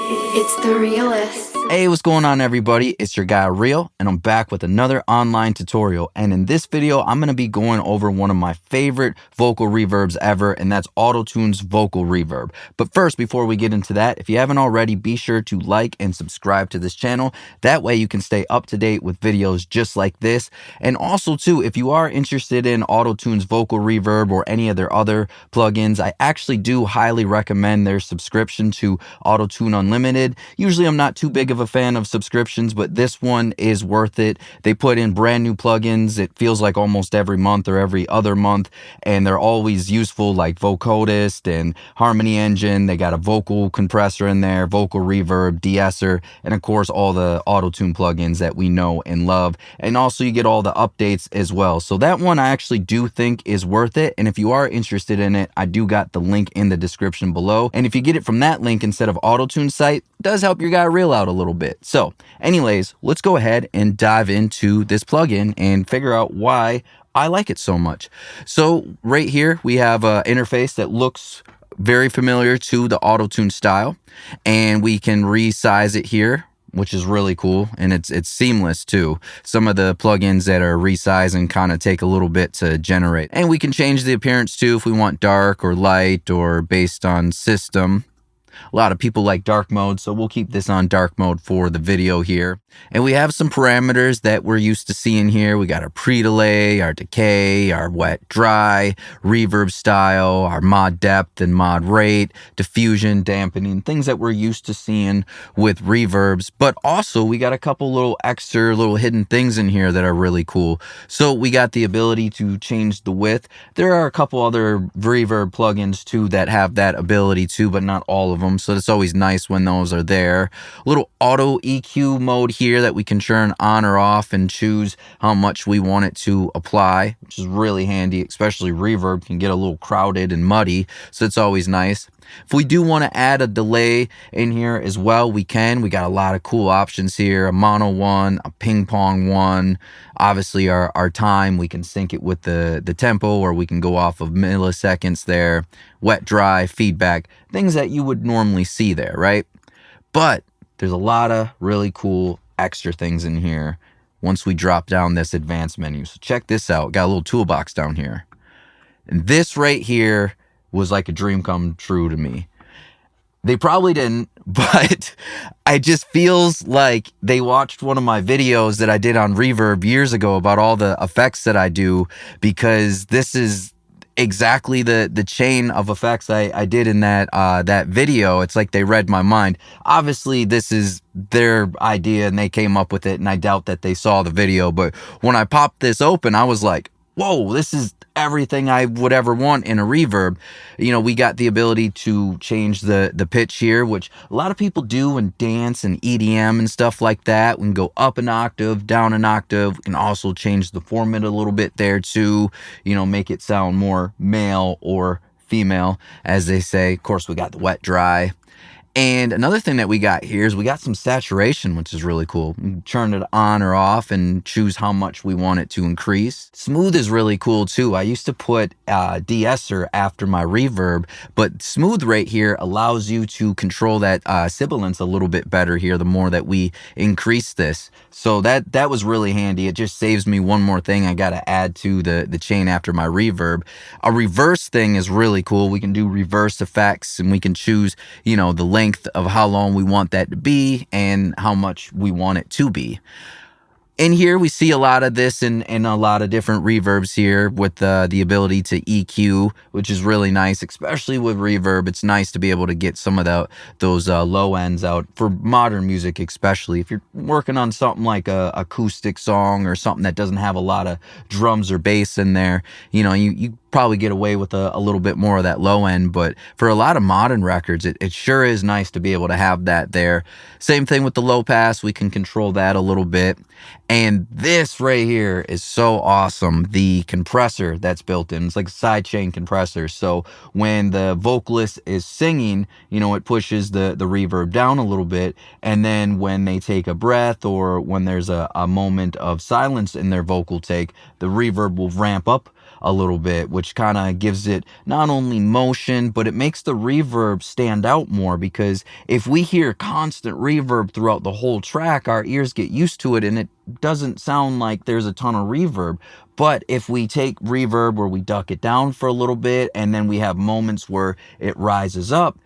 It's the realest. Hey, what's going on, everybody? It's your guy Real, and I'm back with another online tutorial. And in this video, I'm going to be going over one of my favorite vocal reverbs ever, and that's Auto-Tune's Vocal Reverb. But first, before we get into that, if you haven't already, be sure to like and subscribe to this channel. That way you can stay up to date with videos just like this. And also, too, if you are interested in Auto-Tune's Vocal Reverb or any of their other plugins, I actually do highly recommend their subscription to Auto-Tune Unlimited. Usually I'm not too big of a fan of subscriptions, but this one is worth it. They put in brand new plugins. It feels like almost every month or every other month, and they're always useful, like Vocodist and Harmony Engine. They got a vocal compressor in there, vocal reverb, de-esser, and of course all the auto-tune plugins that we know and love. And also you get all the updates as well. So that one I actually do think is worth it. And if you are interested in it, I do got the link in the description below. And if you get it from that link instead of Auto-Tune site, it does help your guy Real out a little bit. So anyways, let's go ahead and dive into this plugin and figure out why I like it so much. So right here we have an interface that looks very familiar to the Auto-Tune style, and we can resize it here, which is really cool, and it's seamless too. Some of the plugins that are resizing kind of take a little bit to generate, and we can change the appearance too if we want dark or light or based on system. A lot of people like dark mode, so we'll keep this on dark mode for the video here. And we have some parameters that we're used to seeing here. We got our pre-delay, our decay, our wet dry, reverb style, our mod depth and mod rate, diffusion, dampening, things that we're used to seeing with reverbs. But also we got a couple little extra little hidden things in here that are really cool. So we got the ability to change the width. There are a couple other reverb plugins too that have that ability too, but not all of them. So it's always nice when those are there. A little auto EQ mode here that we can turn on or off and choose how much we want it to apply, which is really handy, especially reverb can get a little crowded and muddy. So it's always nice. If we do want to add a delay in here as well, we can. We got a lot of cool options here, a mono one, a ping pong one. Obviously our time, we can sync it with the tempo, or we can go off of milliseconds there. Wet, dry, feedback, things that you would normally see there, right? But there's a lot of really cool extra things in here once we drop down this advanced menu. So check this out. Got a little toolbox down here. And this right here was like a dream come true to me. They probably didn't, but it just feels like they watched one of my videos that I did on Reverb years ago about all the effects that I do, because this is exactly the chain of effects I did in that video. It's like they read my mind. Obviously this is their idea and they came up with it, and I doubt that they saw the video, but when I popped this open, I was like, whoa, this is everything I would ever want in a reverb. You know, we got the ability to change the pitch here, which a lot of people do in dance and EDM and stuff like that. We can go up an octave, down an octave. We can also change the format a little bit there too, you know, make it sound more male or female, as they say. Of course, we got the wet dry. And another thing that we got here is we got some saturation, which is really cool. You can turn it on or off and choose how much we want it to increase. Smooth is really cool too. I used to put de-esser after my reverb, but smooth right here allows you to control that sibilance a little bit better here the more that we increase this. So that was really handy. It just saves me one more thing I got to add to the chain after my reverb. A reverse thing is really cool. We can do reverse effects, and we can choose, you know, the length of how long we want that to be and how much we want it to be. In here, we see a lot of this in a lot of different reverbs here with the ability to EQ, which is really nice, especially with reverb. It's nice to be able to get some of those low ends out for modern music, especially if you're working on something like a acoustic song or something that doesn't have a lot of drums or bass in there. You know, you probably get away with a little bit more of that low end, but for a lot of modern records, it sure is nice to be able to have that there. Same thing with the low pass. We can control that a little bit. And this right here is so awesome. The compressor that's built in, it's like a sidechain compressor. So when the vocalist is singing, you know, it pushes the reverb down a little bit. And then when they take a breath, or when there's a moment of silence in their vocal take, the reverb will ramp up a little bit, which kind of gives it not only motion, but it makes the reverb stand out more, because if we hear constant reverb throughout the whole track, our ears get used to it and it doesn't sound like there's a ton of reverb. But if we take reverb where we duck it down for a little bit and then we have moments where it rises up,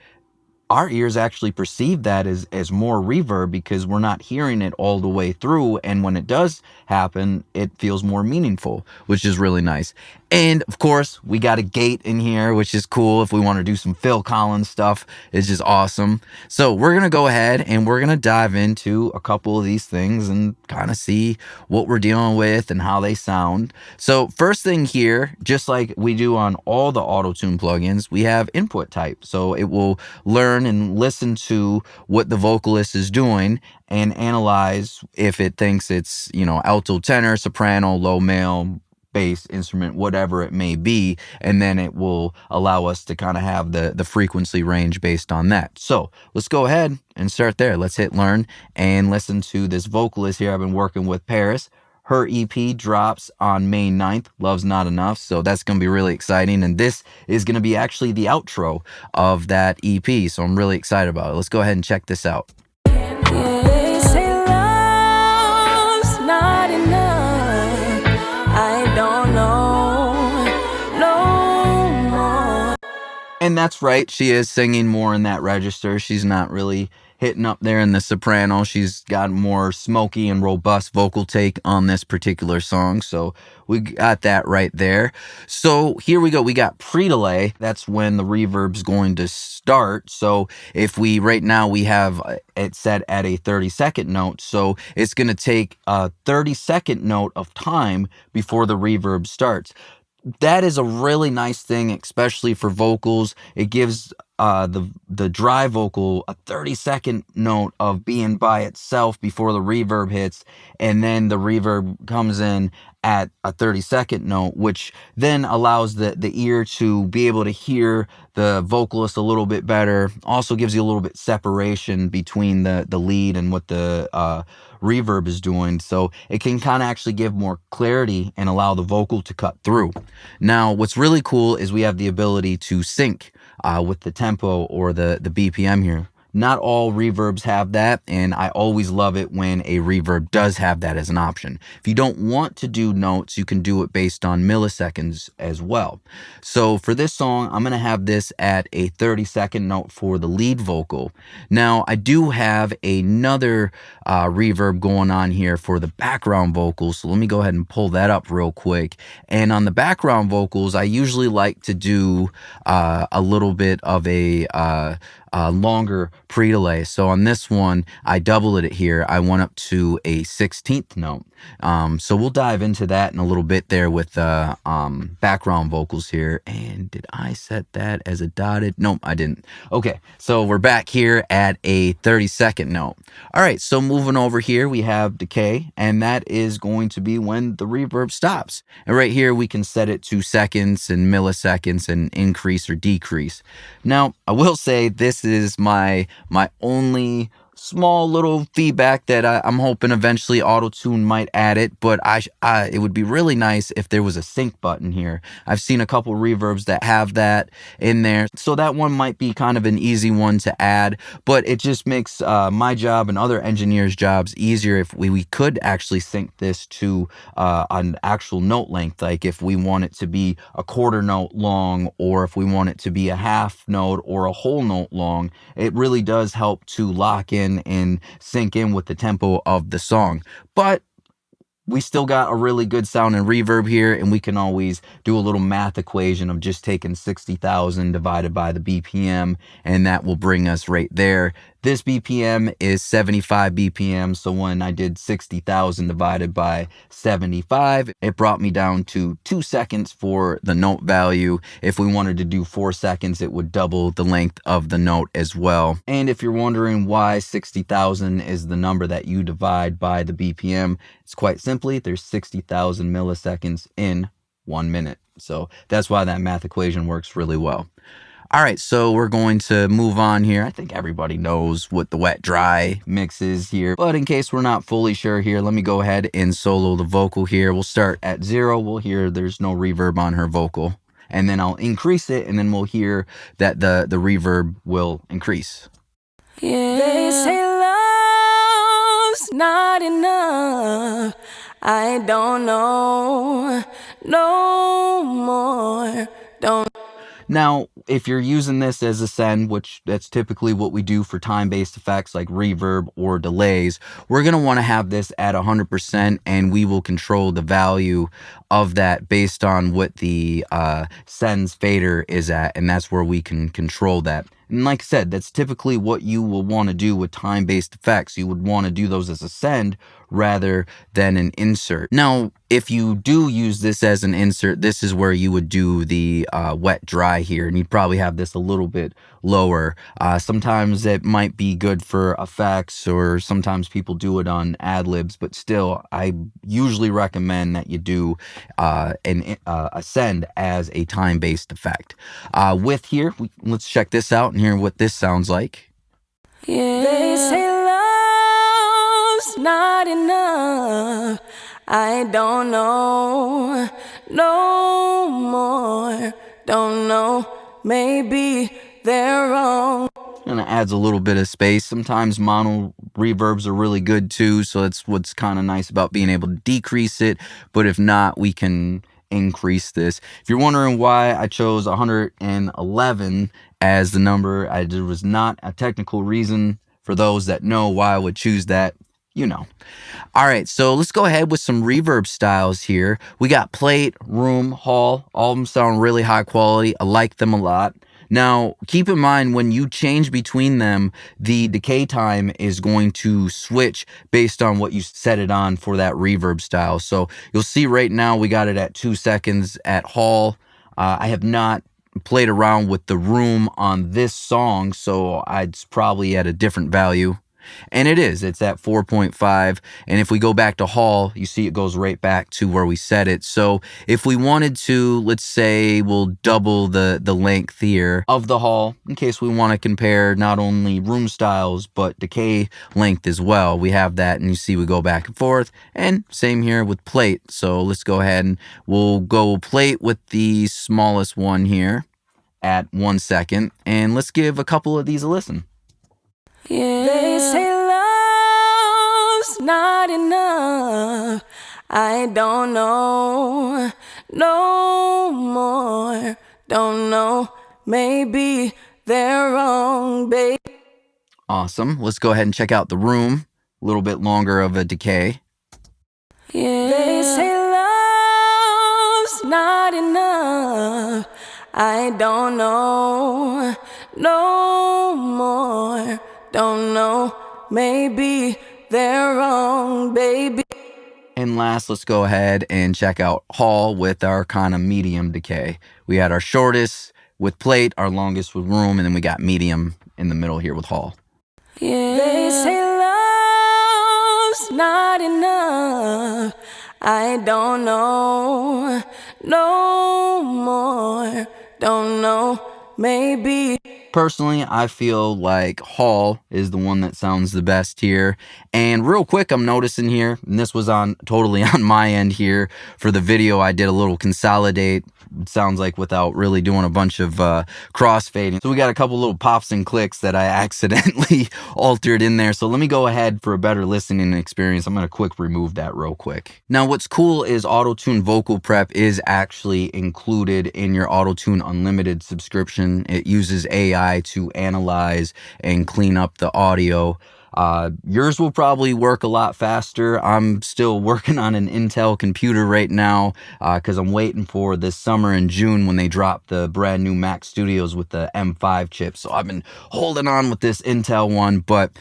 our ears actually perceive that as more reverb, because we're not hearing it all the way through. And when it does happen, it feels more meaningful, which is really nice. And of course, we got a gate in here, which is cool. If we want to do some Phil Collins stuff, it's just awesome. So we're going to go ahead and we're going to dive into a couple of these things and kind of see what we're dealing with and how they sound. So first thing here, just like we do on all the Auto-Tune plugins, we have input type. So it will learn and listen to what the vocalist is doing and analyze if it thinks it's, alto, tenor, soprano, low, male, bass, instrument, whatever it may be, and then it will allow us to kind of have the frequency range based on that. So let's go ahead and start there. Let's hit learn and listen to this vocalist here. I've been working with Paris. Her EP drops on May 9th, Love's Not Enough, so that's going to be really exciting, and this is going to be actually the outro of that EP, so I'm really excited about it. Let's go ahead and check this out. They say love's not enough. I don't know no more. And that's right, she is singing more in that register. She's not really hitting up there in the soprano. She's got more smoky and robust vocal take on this particular song. So we got that right there. So here we go. We got pre-delay. That's when the reverb's going to start. So if right now we have it set at a 30-second note. So it's going to take a 30-second note of time before the reverb starts. That is a really nice thing, especially for vocals. It gives the dry vocal a 30-second note of being by itself before the reverb hits, and then the reverb comes in at a 30-second note, which then allows the ear to be able to hear the vocalist a little bit better. Also gives you a little bit separation between the lead and what the reverb is doing, so it can kind of actually give more clarity and allow the vocal to cut through. Now what's really cool is we have the ability to sync with the tempo or the BPM here. Not all reverbs have that, and I always love it when a reverb does have that as an option. If you don't want to do notes, you can do it based on milliseconds as well. So for this song, I'm going to have this at a 30-second note for the lead vocal. Now, I do have another reverb going on here for the background vocals, so let me go ahead and pull that up real quick. And on the background vocals, I usually like to do a little bit of a longer pre-delay. So on this one, I doubled it here. I went up to a 16th note. So we'll dive into that in a little bit there with background vocals here. And did I set that as a dotted? Nope, I didn't. Okay, so we're back here at a 30-second note. All right, so moving over here, we have Decay, and that is going to be when the reverb stops. And right here, we can set it to seconds and milliseconds and increase or decrease. Now, I will say this is my only small little feedback that I'm hoping eventually Auto-Tune might add it, but it would be really nice if there was a sync button here. I've seen a couple reverbs that have that in there, so that one might be kind of an easy one to add, but it just makes my job and other engineers' jobs easier if we could actually sync this to an actual note length, like if we want it to be a quarter note long, or if we want it to be a half note or a whole note long. It really does help to lock in and sync in with the tempo of the song. But we still got a really good sounding reverb here, and we can always do a little math equation of just taking 60,000 divided by the BPM, and that will bring us right there. This BPM is 75 BPM, so when I did 60,000 divided by 75, it brought me down to 2 seconds for the note value. If we wanted to do 4 seconds, it would double the length of the note as well. And if you're wondering why 60,000 is the number that you divide by the BPM, it's quite simply, there's 60,000 milliseconds in 1 minute. So that's why that math equation works really well. All right, so we're going to move on here. I think everybody knows what the wet dry mix is here, but in case we're not fully sure here, let me go ahead and solo the vocal here. We'll start at 0. We'll hear there's no reverb on her vocal, and then I'll increase it, and then we'll hear that the reverb will increase. Yeah. They say love's not enough. I don't know no more. Don't. Now, if you're using this as a send, which that's typically what we do for time-based effects like reverb or delays, we're going to want to have this at 100%, and we will control the value of that based on what the sends fader is at, and that's where we can control that. And like I said, that's typically what you will want to do with time-based effects. You would want to do those as a send rather than an insert. Now, if you do use this as an insert, this is where you would do the wet dry here, and you'd probably have this a little bit lower. Sometimes it might be good for effects, or sometimes people do it on ad-libs, but still, I usually recommend that you do a send as a time-based effect. With here, let's check this out and hear what this sounds like. Yeah. They say love's not enough. I don't know no more. Don't know. Maybe they're wrong. And it adds a little bit of space. Sometimes mono reverbs are really good too, so that's what's kind of nice about being able to decrease it. But if not, we can increase this. If you're wondering why I chose 111 as the number, there was not a technical reason. For those that know why I would choose that, you know. All right, so let's go ahead with some reverb styles here. We got plate, room, hall. All of them sound really high quality. I like them a lot. Now, keep in mind when you change between them, the decay time is going to switch based on what you set it on for that reverb style. So you'll see right now we got it at 2 seconds at hall. I have not played around with the room on this song, so it's probably at a different value. And it's at 4.5. And if we go back to hall, you see it goes right back to where we set it. So if we wanted to, let's say we'll double the length here of the hall in case we want to compare not only room styles, but decay length as well. We have that, and you see we go back and forth. And same here with plate. So let's go ahead and we'll go plate with the smallest one here at 1 second. And let's give a couple of these a listen. Yeah. They say love's not enough. I don't know no more. Don't know. Maybe they're wrong, babe. Awesome. Let's go ahead and check out the room. A little bit longer of a decay. Yeah. They say love's not enough. I don't know no more. Don't know, maybe they're wrong, baby. And last, let's go ahead and check out hall with our kind of medium decay. We had our shortest with plate, our longest with room, and then we got medium in the middle here with hall. Yeah. They say love's not enough. I don't know no more. Don't know, maybe. Personally, I feel like hall is the one that sounds the best here. And real quick, I'm noticing here, and this was totally on my end here for the video, I did a little consolidate. It sounds like without really doing a bunch of crossfading. So we got a couple little pops and clicks that I accidentally altered in there. So let me go ahead for a better listening experience. I'm going to quick remove that real quick. Now what's cool is Auto-Tune Vocal Prep is actually included in your Auto-Tune Unlimited subscription. It uses AI to analyze and clean up the audio. Yours will probably work a lot faster. I'm still working on an Intel computer right now because I'm waiting for this summer in June when they drop the brand new Mac Studios with the M5 chip. So I've been holding on with this Intel one, but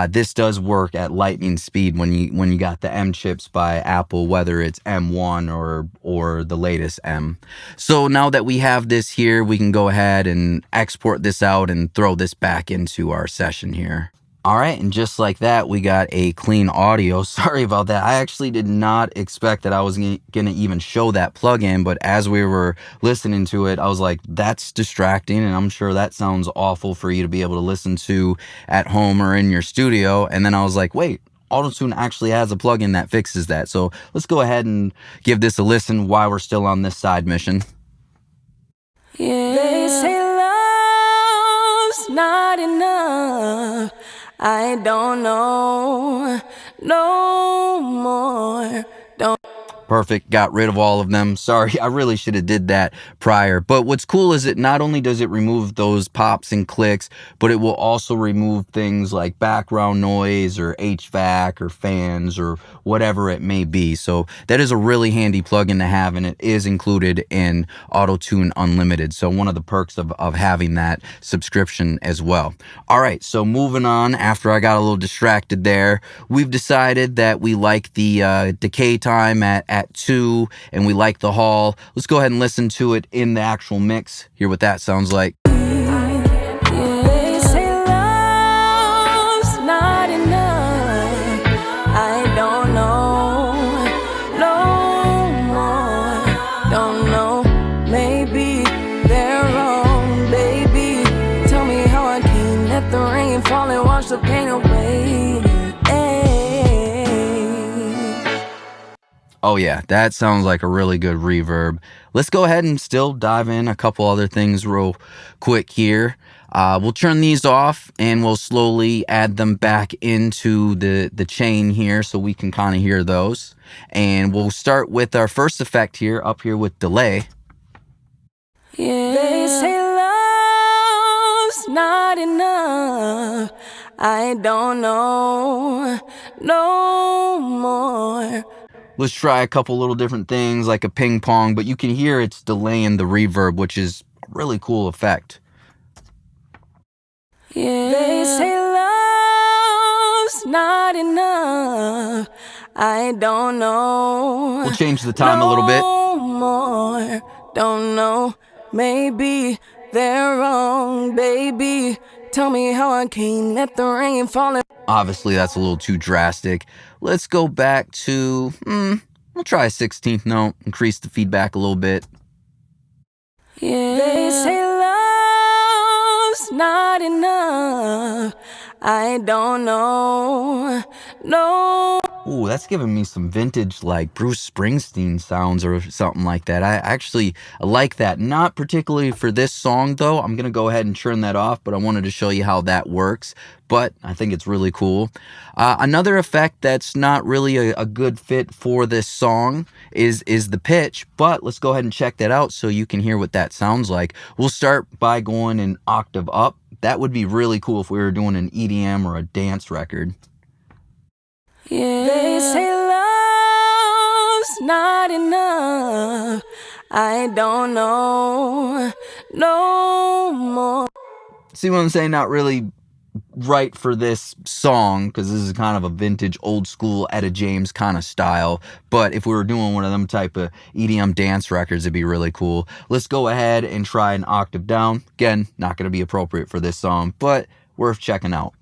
this does work at lightning speed when you got the M chips by Apple, whether it's M1 or the latest M. So now that we have this here, we can go ahead and export this out and throw this back into our session here. All right, and just like that, we got a clean audio. Sorry about that. I actually did not expect that I was going to even show that plugin, but as we were listening to it, I was like, that's distracting, and I'm sure that sounds awful for you to be able to listen to at home or in your studio. And then I was like, wait, AutoTune actually has a plugin that fixes that. So let's go ahead and give this a listen while we're still on this side mission. Yeah. They say love's not enough. I don't know no more. Don't. Perfect. Got rid of all of them. Sorry, I really should have did that prior. But what's cool is it not only does it remove those pops and clicks, but it will also remove things like background noise or HVAC or fans or whatever it may be. So that is a really handy plugin to have, and it is included in AutoTune Unlimited. So one of the perks of having that subscription as well. All right, so moving on, after I got a little distracted there, we've decided that we like the decay time at 2, and we like the hall. Let's go ahead and listen to it in the actual mix, hear what that sounds like. They say love's not enough. I don't know no more. Don't know, maybe they're wrong, baby. Tell me how I can let the rain fall and wash the pain away. Oh yeah, that sounds like a really good reverb. Let's go ahead and still dive in a couple other things real quick here. We'll turn these off and we'll slowly add them back into the chain here so we can kind of hear those. And we'll start with our first effect here, up here with delay. Yeah. They say love's not enough. I don't know no more. Let's try a couple little different things like a ping pong, but you can hear it's delaying the reverb, which is a really cool effect. Yeah. They say love's not enough. I don't know. We'll change the time a little bit. No more. Don't know. Maybe they're wrong, baby. Tell me how I can let the rain fall. Obviously, that's a little too drastic. Let's go back to, we'll try a 16th note, increase the feedback a little bit. Yeah. They say love's not enough. I don't know no. Ooh, that's giving me some vintage like Bruce Springsteen sounds or something like that. I actually like that. Not particularly for this song though. I'm going to go ahead and turn that off, but I wanted to show you how that works. But I think it's really cool. Another effect that's not really a good fit for this song is the pitch, but let's go ahead and check that out so you can hear what that sounds like. We'll start by going an octave up. That would be really cool if we were doing an EDM or a dance record. Yeah. They say love's not enough. I don't know no more. See what I'm saying? Not really right for this song because this is kind of a vintage old school Etta James kind of style, but if we were doing one of them type of EDM dance records, it'd be really cool. Let's go ahead and try an octave down. Again, not going to be appropriate for this song, but worth checking out.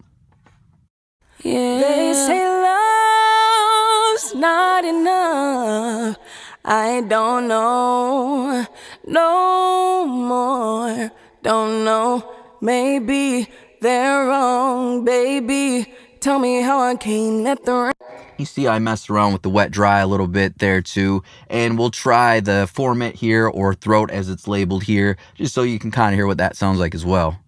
Yeah. They say love's not enough. I don't know no more. Don't know, maybe they're wrong, baby. Tell me how I can let the rain. You see I messed around with the wet dry a little bit there too, and we'll try the format here, or throat as it's labeled here, just so you can kind of hear what that sounds like as well.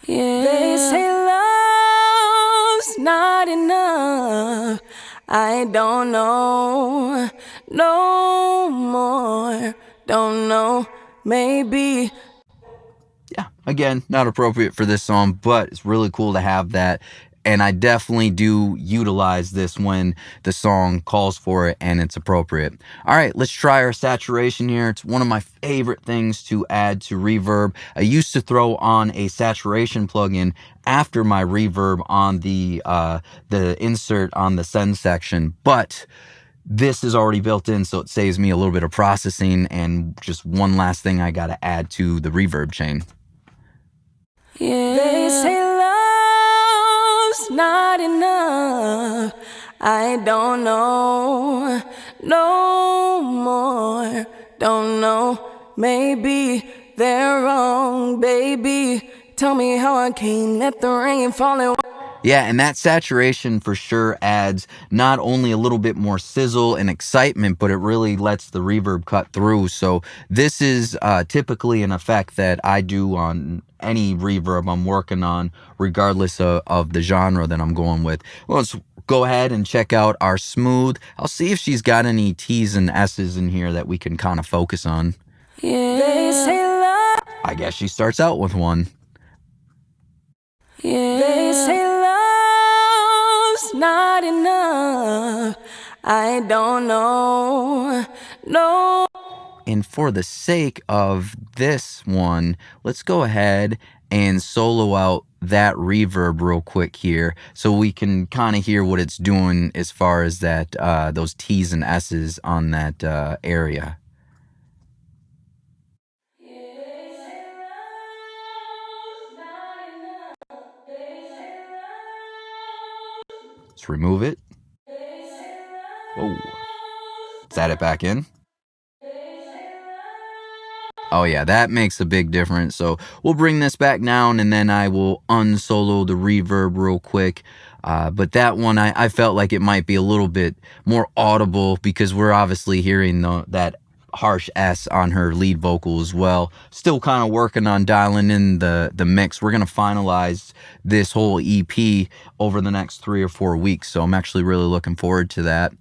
Yeah. They say love's not enough. I don't know no more. Don't know, maybe. Yeah, again, not appropriate for this song, but it's really cool to have that. And I definitely do utilize this when the song calls for it and it's appropriate. All right, let's try our saturation here. It's one of my favorite things to add to reverb. I used to throw on a saturation plugin after my reverb on the insert on the send section, but this is already built in, so it saves me a little bit of processing and just one last thing I got to add to the reverb chain. Yeah. They say love I don't know no more. Don't know, maybe they're wrong, baby. Tell me how I can't let the rain fall and Yeah, and that saturation for sure adds not only a little bit more sizzle and excitement, but it really lets the reverb cut through. So this is typically an effect that I do on any reverb I'm working on, regardless of the genre that I'm going with. Well, let's go ahead and check out our smooth. I'll see if she's got any T's and S's in here that we can kind of focus on. yeah. They say love. I guess she starts out with one. Yeah. They say love's not enough. I don't know. No. And for the sake of this one, let's go ahead and solo out that reverb real quick here so we can kind of hear what it's doing as far as that those T's and S's on that area. Let's remove it. Whoa. Let's add it back in. Oh yeah, that makes a big difference. So we'll bring this back down and then I will unsolo the reverb real quick. But that one, I felt like it might be a little bit more audible because we're obviously hearing that harsh S on her lead vocal as well. Still kind of working on dialing in the mix. We're going to finalize this whole EP over the next 3 or 4 weeks. So I'm actually really looking forward to that.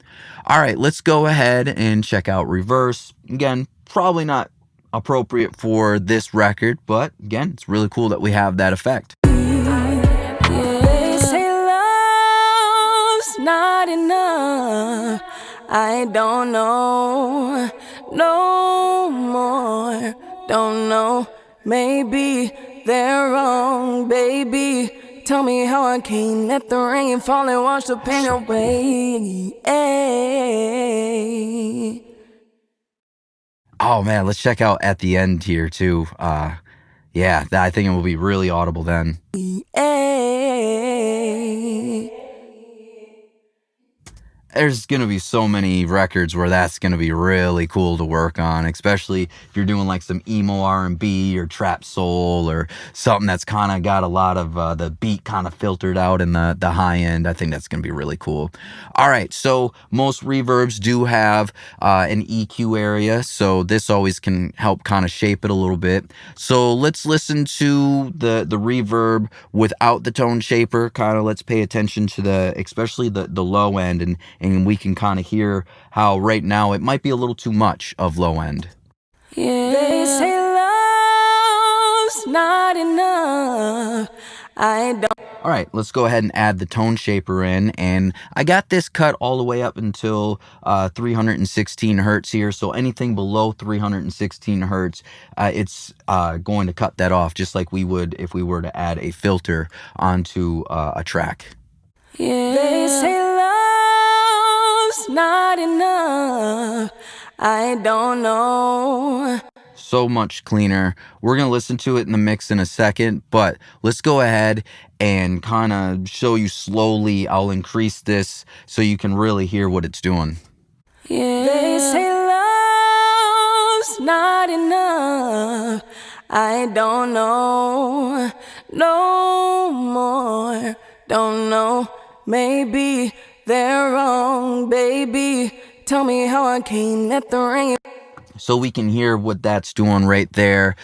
All right, let's go ahead and check out reverse. Again, probably not appropriate for this record, but again, it's really cool that we have that effect. They say love's not enough. I don't know no more. Don't know, maybe they're wrong, baby. Tell me how I can't let the rain fall and wash the pain away. Oh man, let's check out at the end here too. Yeah, I think it will be really audible then. There's going to be so many records where that's going to be really cool to work on, especially if you're doing like some emo R&B or trap soul or something that's kind of got a lot of the beat kind of filtered out in the high end. I think that's going to be really cool. All right, so most reverbs do have an EQ area, so this always can help kind of shape it a little bit. So let's listen to the reverb without the tone shaper. Kind of let's pay attention to especially the low end, and we can kind of hear how right now it might be a little too much of low end. Yeah. They say love's not enough. I don't. All right, let's go ahead and add the tone shaper in, and I got this cut all the way up until 316 hertz here. So anything below 316 hertz, it's going to cut that off, just like we would if we were to add a filter onto a track. Yeah. They say love's not enough. I don't know. So much cleaner. We're going to listen to it in the mix in a second, but let's go ahead and kind of show you slowly. I'll increase this so you can really hear what it's doing. Yeah. They say love's not enough. I don't know no more. Don't know, maybe they're wrong, baby. Tell me how I can't let the rain. So we can hear what that's doing right there.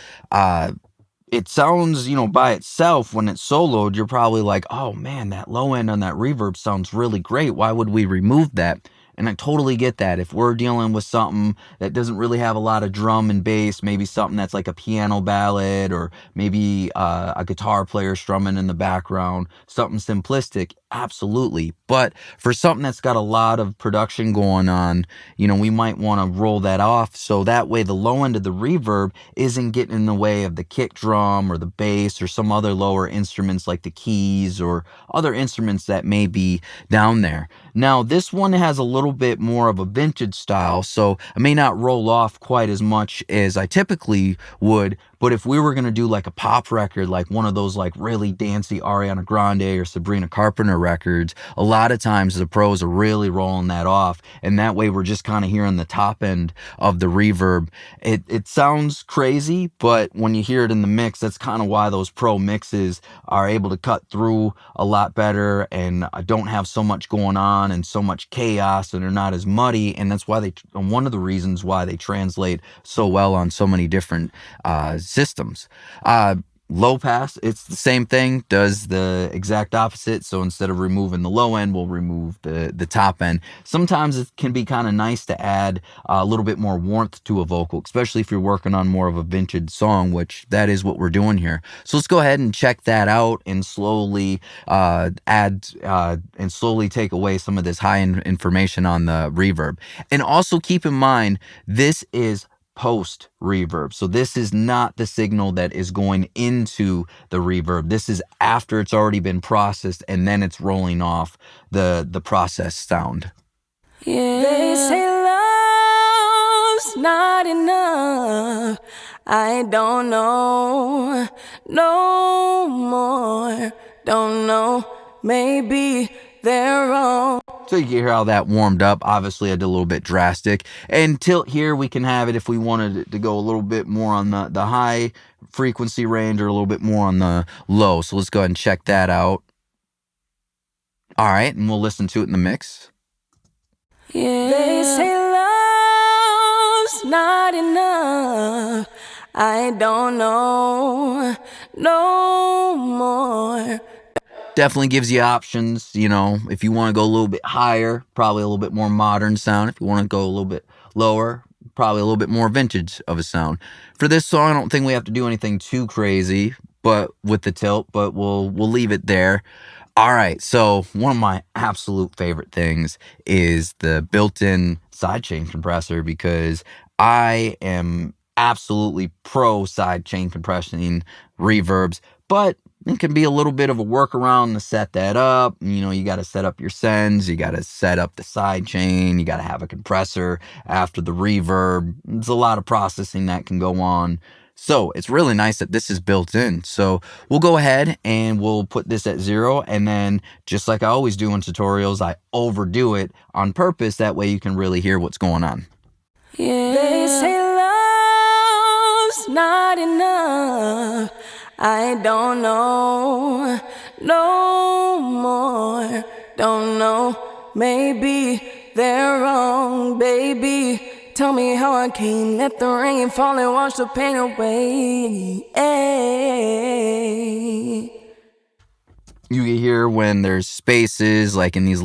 It sounds, by itself, when it's soloed, you're probably like, oh man, that low end on that reverb sounds really great. Why would we remove that? And I totally get that. If we're dealing with something that doesn't really have a lot of drum and bass, maybe something that's like a piano ballad, or maybe a guitar player strumming in the background, something simplistic, absolutely. But for something that's got a lot of production going on, we might want to roll that off so that way the low end of the reverb isn't getting in the way of the kick drum or the bass or some other lower instruments like the keys or other instruments that may be down there. Now, this one has a little bit more of a vintage style, so I may not roll off quite as much as I typically would, But if we were going to do like a pop record, like one of those like really dancey Ariana Grande or Sabrina Carpenter records, a lot of times the pros are really rolling that off. And that way we're just kind of hearing the top end of the reverb. It sounds crazy, but when you hear it in the mix, that's kind of why those pro mixes are able to cut through a lot better and don't have so much going on and so much chaos, and they're not as muddy. And that's why one of the reasons why they translate so well on so many different systems. Low pass, it's the same thing, does the exact opposite. So instead of removing the low end, we'll remove the top end. Sometimes it can be kind of nice to add a little bit more warmth to a vocal, especially if you're working on more of a vintage song, which that is what we're doing here. So let's go ahead and check that out and slowly slowly take away some of this high information on the reverb. And also keep in mind, this is post reverb. So this is not the signal that is going into the reverb. This is after it's already been processed and then it's rolling off the processed sound. Yeah. They say love's not enough. I don't know no more. Don't know, maybe they're wrong. So you can hear how that warmed up. Obviously I did a little bit drastic. And tilt here, we can have it if we wanted to go a little bit more on the high frequency range or a little bit more on the low. So let's go ahead and check that out. All right, and we'll listen to it in the mix. Yeah. They say love's not enough. I don't know no more. Definitely gives you options, you know, if you want to go a little bit higher, probably a little bit more modern sound. If you want to go a little bit lower, probably a little bit more vintage of a sound. For this song, I don't think we have to do anything too crazy, but with the tilt, but we'll leave it there. All right, so one of my absolute favorite things is the built-in sidechain compressor, because I am absolutely pro sidechain compression reverbs, but it can be a little bit of a workaround to set that up. You know, you got to set up your sends, you got to set up the sidechain, you got to have a compressor after the reverb. There's a lot of processing that can go on. So it's really nice that this is built in. So we'll go ahead and we'll put this at 0. And then just like I always do in tutorials, I overdo it on purpose. That way you can really hear what's going on. Yeah. They say love's not enough. I don't know no more. Don't know, maybe they're wrong, baby. Tell me how I can't let the rain fall and wash the pain away. You can hear when there's spaces, like in these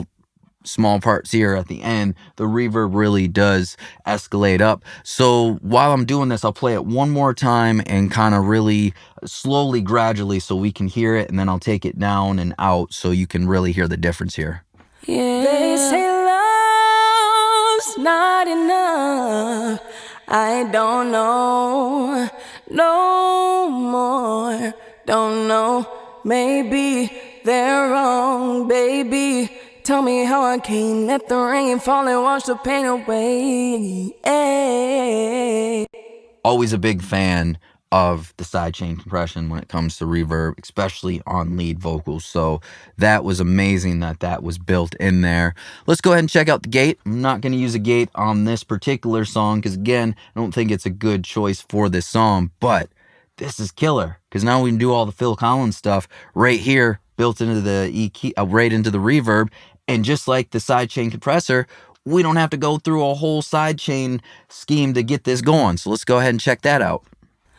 small parts here at the end, the reverb really does escalate up. So while I'm doing this, I'll play it one more time and kind of really slowly, gradually, so we can hear it, and then I'll take it down and out so you can really hear the difference here. Yeah. They say love's not enough. I don't know no more. Don't know, maybe they're wrong, baby. Tell me how I can't let the rain fall and wash the pain away. Always a big fan of the sidechain compression when it comes to reverb, especially on lead vocals. So that was amazing that that was built in there. Let's go ahead and check out the gate. I'm not going to use a gate on this particular song because, again, I don't think it's a good choice for this song, but this is killer because now we can do all the Phil Collins stuff right here, built into the EQ, right into the reverb. And just like the sidechain compressor, we don't have to go through a whole sidechain scheme to get this going. So let's go ahead and check that out.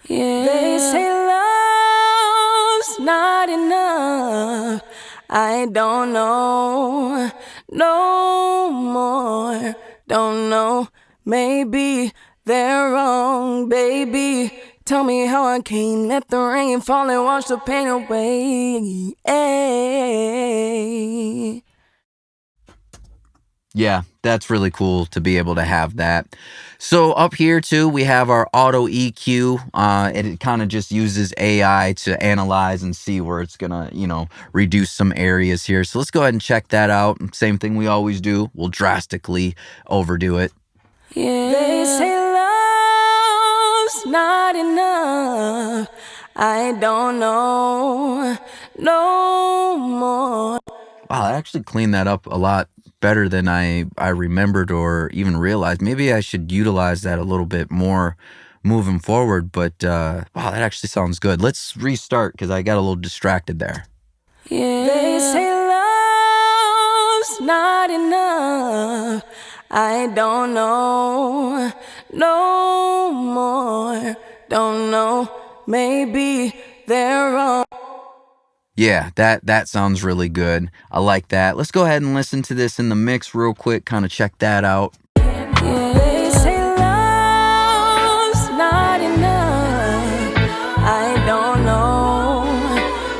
Yeah. They say love's not enough. I don't know no more. Don't know, maybe they're wrong, baby. Tell me how I can't let the rain fall and wash the pain away. Yeah, that's really cool to be able to have that. So up here too, we have our auto EQ. It kind of just uses AI to analyze and see where it's gonna, you know, reduce some areas here. So let's go ahead and check that out. Same thing we always do. We'll drastically overdo it. Yeah. They say love's not enough. I don't know no more. Wow, I actually cleaned that up a lot better than I remembered or even realized. Maybe I should utilize that a little bit more moving forward, but wow, that actually sounds good. Let's restart because I got a little distracted there. Yeah. They say love's not enough. I don't know no more. Don't know, maybe they're wrong. Yeah, that sounds really good. I like that. Let's go ahead and listen to this in the mix real quick, kind of check that out. Yeah, they say love's not enough. I don't know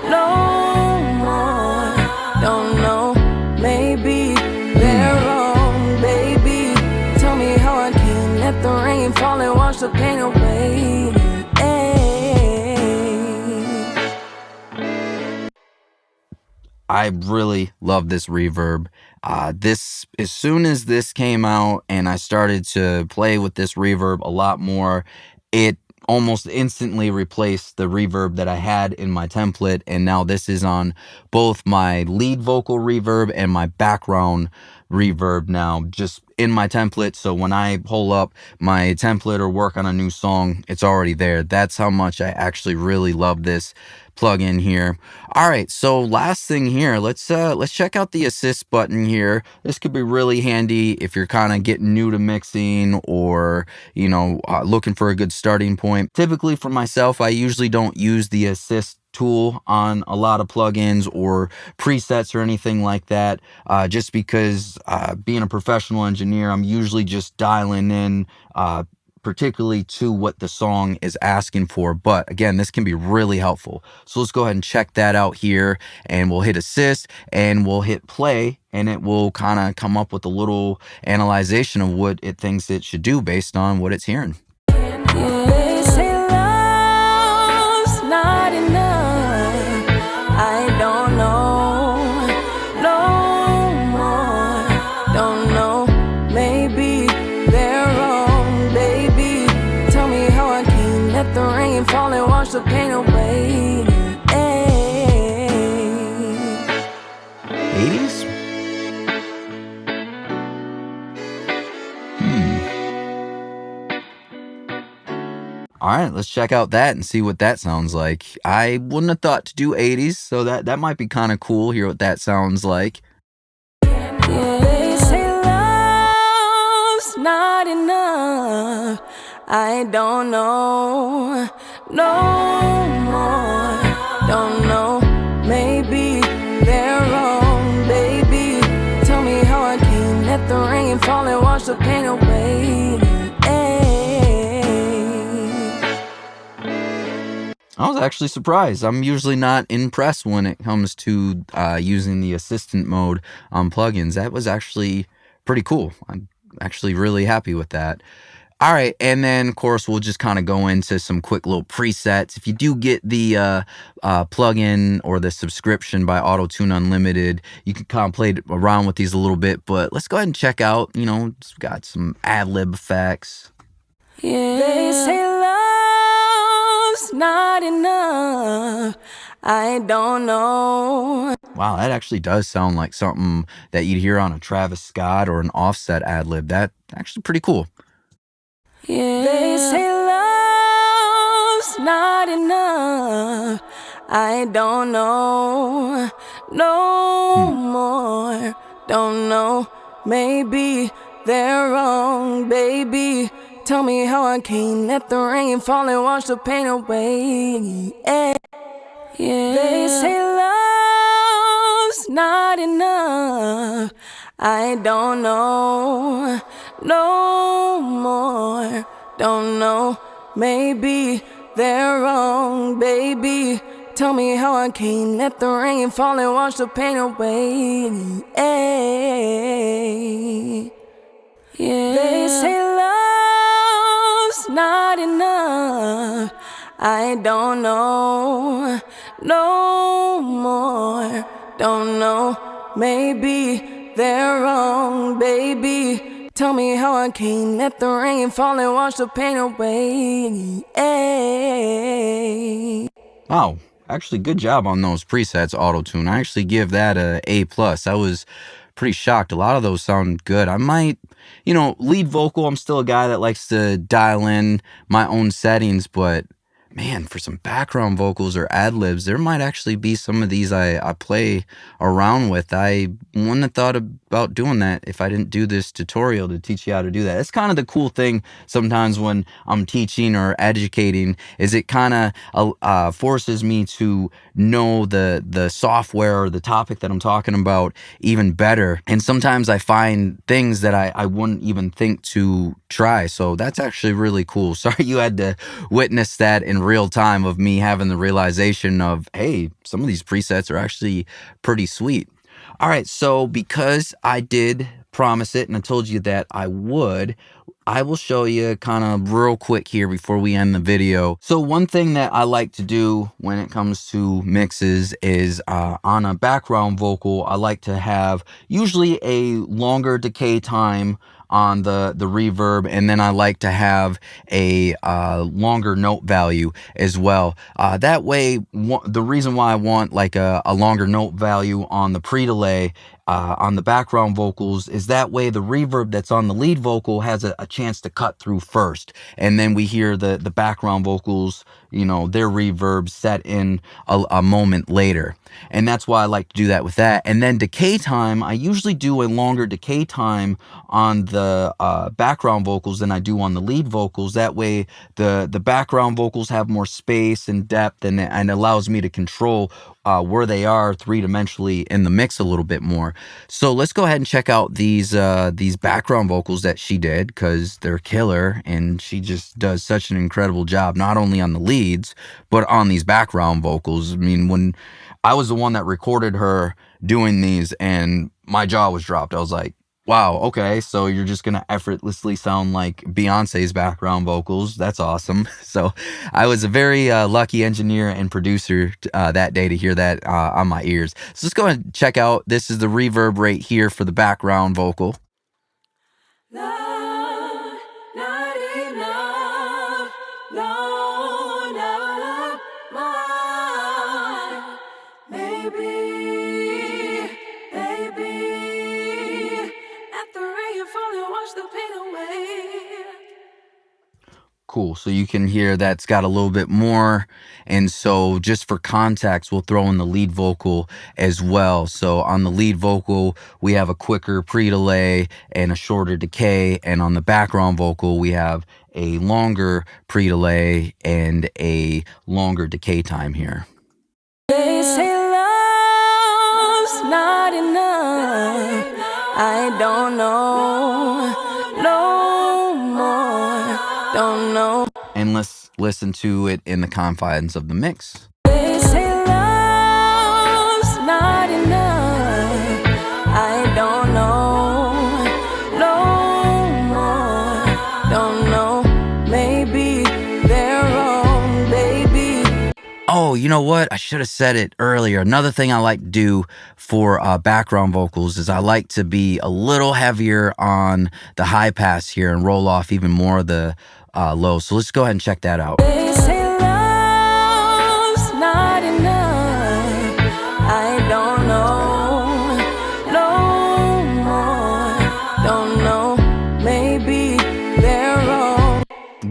no more. Don't know, maybe they're wrong, baby. Tell me how I can let the rain fall and wash the pain away. I really love this reverb. This, as soon as this came out and I started to play with this reverb a lot more, it almost instantly replaced the reverb that I had in my template, and now this is on both my lead vocal reverb and my background reverb now just in my template. So when I pull up my template or work on a new song, it's already there. That's how much I actually really love this plugin here. All right, so last thing here, let's check out the assist button here. This could be really handy if you're kind of getting new to mixing, or looking for a good starting point. Typically for myself, I usually don't use the assist tool on a lot of plugins or presets or anything like that, just because being a professional engineer, I'm usually just dialing in particularly to what the song is asking for. But again, this can be really helpful. So let's go ahead and check that out here, and we'll hit assist and we'll hit play, and it will kind of come up with a little analyzation of what it thinks it should do based on what it's hearing. Yeah, they say love's not enough. I don't know no more. Don't know, maybe they're wrong, baby. Tell me how I can let the rain fall and wash the pain away. 80s? All right, let's check out that and see what that sounds like. I wouldn't have thought to do 80s, so that might be kind of cool. Hear what that sounds like. Yeah, they say love's not enough. I don't know no more. Don't know, maybe they're wrong, baby. Tell me how I can let the rain fall and wash the pain away. I was actually surprised. I'm usually not impressed when it comes to using the assistant mode on plugins. That was actually pretty cool. I'm actually really happy with that. All right, and then of course we'll just kind of go into some quick little presets. If you do get the plugin or the subscription by AutoTune Unlimited, you can kind of play around with these a little bit. But let's go ahead and check out. It's got some ad-lib effects. Yeah, they say love's not enough. I don't know. Wow, that actually does sound like something that you'd hear on a Travis Scott or an Offset ad-lib. That's actually pretty cool. Yeah, they say love's not enough. I don't know no more. Don't know, maybe they're wrong, baby. Tell me how I can let the rain fall and wash the pain away. Yeah, they say love's not enough. I don't know no more. Don't know, maybe they're wrong, baby. Tell me how I can let the rain fall and wash the pain away. Yeah, they say love's not enough. I don't know no more. Don't know, maybe they're wrong, baby. Tell me how I can't let the rain fall and wash the pain away. Wow, actually good job on those presets, Auto-Tune. I actually give that a A+. I was pretty shocked. A lot of those sound good. I might, lead vocal, I'm still a guy that likes to dial in my own settings, but man, for some background vocals or ad-libs, there might actually be some of these I play around with. I wouldn't have thought about doing that if I didn't do this tutorial to teach you how to do that. It's kind of the cool thing sometimes when I'm teaching or educating, is it kind of forces me to know the software or the topic that I'm talking about even better. And sometimes I find things that I wouldn't even think to try. So that's actually really cool. Sorry you had to witness that in real time, of me having the realization of, hey, some of these presets are actually pretty sweet. All right, so because I did promise it and I told you that I would, I will show you kind of real quick here before we end the video. So one thing that I like to do when it comes to mixes is on a background vocal, I like to have usually a longer decay time on the reverb, and then I like to have a longer note value as well. That way, the reason why I want like a longer note value on the pre-delay on the background vocals is that way the reverb that's on the lead vocal has a chance to cut through first, and then we hear the background vocals, their reverb set in a moment later. And that's why I like to do that with that. And then decay time, I usually do a longer decay time on the background vocals than I do on the lead vocals. That way the background vocals have more space and depth, and allows me to control where they are three-dimensionally in the mix a little bit more. So let's go ahead and check out these background vocals that she did, because they're killer, and she just does such an incredible job, not only on the leads, but on these background vocals. I mean, when I was the one that recorded her doing these, and my jaw was dropped. I was like, wow, okay, so you're just gonna effortlessly sound like Beyonce's background vocals. That's awesome. So I was a very lucky engineer and producer that day to hear that on my ears. So let's go ahead and check out, this is the reverb right here for the background vocal. Love, not enough, no, not mine. Maybe, let the rain fall and wash the pain away. Cool, so you can hear that's got a little bit more, and so just for context, we'll throw in the lead vocal as well. So on the lead vocal, we have a quicker pre-delay and a shorter decay, and on the background vocal, we have a longer pre-delay and a longer decay time here. They say love's not enough. I don't know no more. Don't know. And let's listen to it in the confines of the mix. They say love's not enough. I don't know no more. Don't know. Maybe they're wrong, baby. Oh, you know what? I should have said it earlier. Another thing I like to do for background vocals is I like to be a little heavier on the high pass here and roll off even more of the low. So let's go ahead and check that out. They say love's not enough. I don't know no more. Don't know. Maybe they're wrong.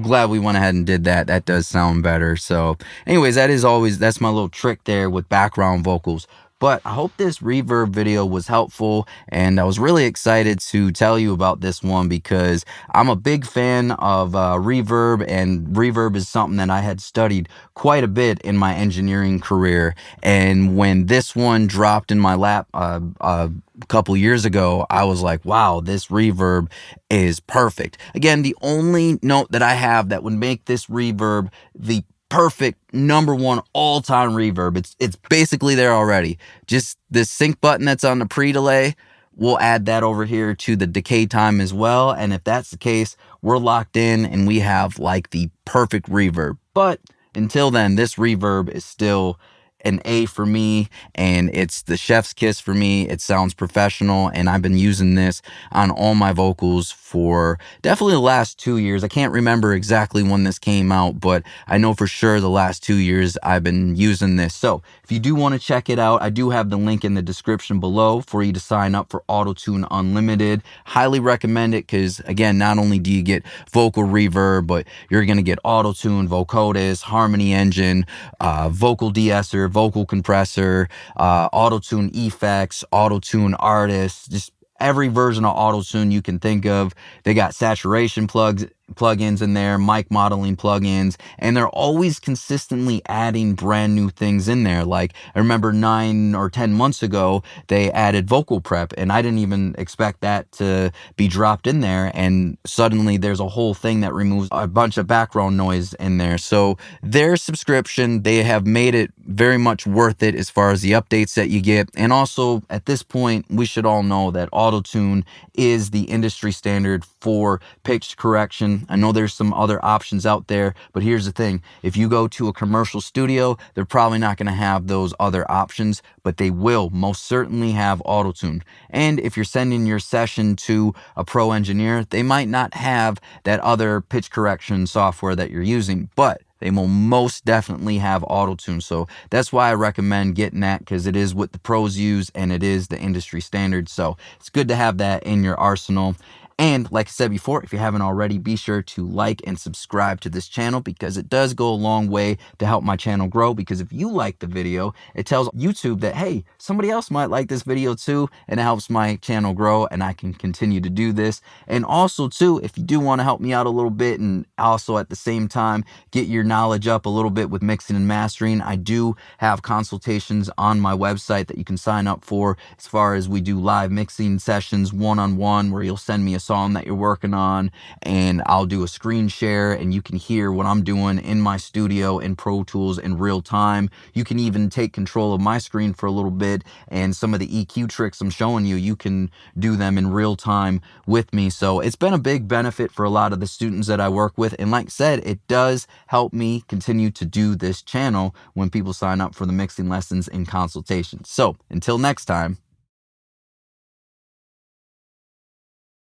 Glad we went ahead and did that. That does sound better. So anyways, that's my little trick there with background vocals. But I hope this reverb video was helpful, and I was really excited to tell you about this one because I'm a big fan of reverb, and reverb is something that I had studied quite a bit in my engineering career. And when this one dropped in my lap a couple years ago, I was like, wow, this reverb is perfect. Again, the only note that I have that would make this reverb the perfect #1 all-time reverb, it's basically there already. Just this sync button that's on the pre-delay, we'll add that over here to the decay time as well, and if that's the case, we're locked in and we have like the perfect reverb. But until then, this reverb is still an A for me, and it's the chef's kiss for me. It sounds professional, and I've been using this on all my vocals for definitely the last 2 years. I can't remember exactly when this came out, but I know for sure the last 2 years I've been using this. So if you do want to check it out, I do have the link in the description below for you to sign up for AutoTune Unlimited. Highly recommend it because, again, not only do you get vocal reverb, but you're going to get AutoTune, vocodist, harmony engine, vocal de-esser, vocal compressor, AutoTune effects, AutoTune artists, just every version of AutoTune you can think of. They got saturation plugins in there, mic modeling plugins, and they're always consistently adding brand new things in there. Like, I remember 9 or 10 months ago, they added vocal prep, and I didn't even expect that to be dropped in there, and suddenly there's a whole thing that removes a bunch of background noise in there. So their subscription, they have made it very much worth it as far as the updates that you get. And also, at this point, we should all know that AutoTune is the industry standard for pitch correction. I know there's some other options out there, but here's the thing. If you go to a commercial studio, they're probably not going to have those other options, but they will most certainly have AutoTune. And if you're sending your session to a pro engineer, they might not have that other pitch correction software that you're using, but they will most definitely have AutoTune. So that's why I recommend getting that, because it is what the pros use and it is the industry standard. So it's good to have that in your arsenal. And like I said before, if you haven't already, be sure to like and subscribe to this channel, because it does go a long way to help my channel grow. Because if you like the video, it tells YouTube that, hey, somebody else might like this video too, and it helps my channel grow and I can continue to do this. And also too, if you do want to help me out a little bit and also at the same time get your knowledge up a little bit with mixing and mastering, I do have consultations on my website that you can sign up for, as far as we do live mixing sessions one-on-one, where you'll send me a song that you're working on and I'll do a screen share and you can hear what I'm doing in my studio in Pro Tools in real time. You can even take control of my screen for a little bit, and some of the EQ tricks I'm showing you, you can do them in real time with me. So it's been a big benefit for a lot of the students that I work with, and like I said, it does help me continue to do this channel when people sign up for the mixing lessons and consultations. So until next time.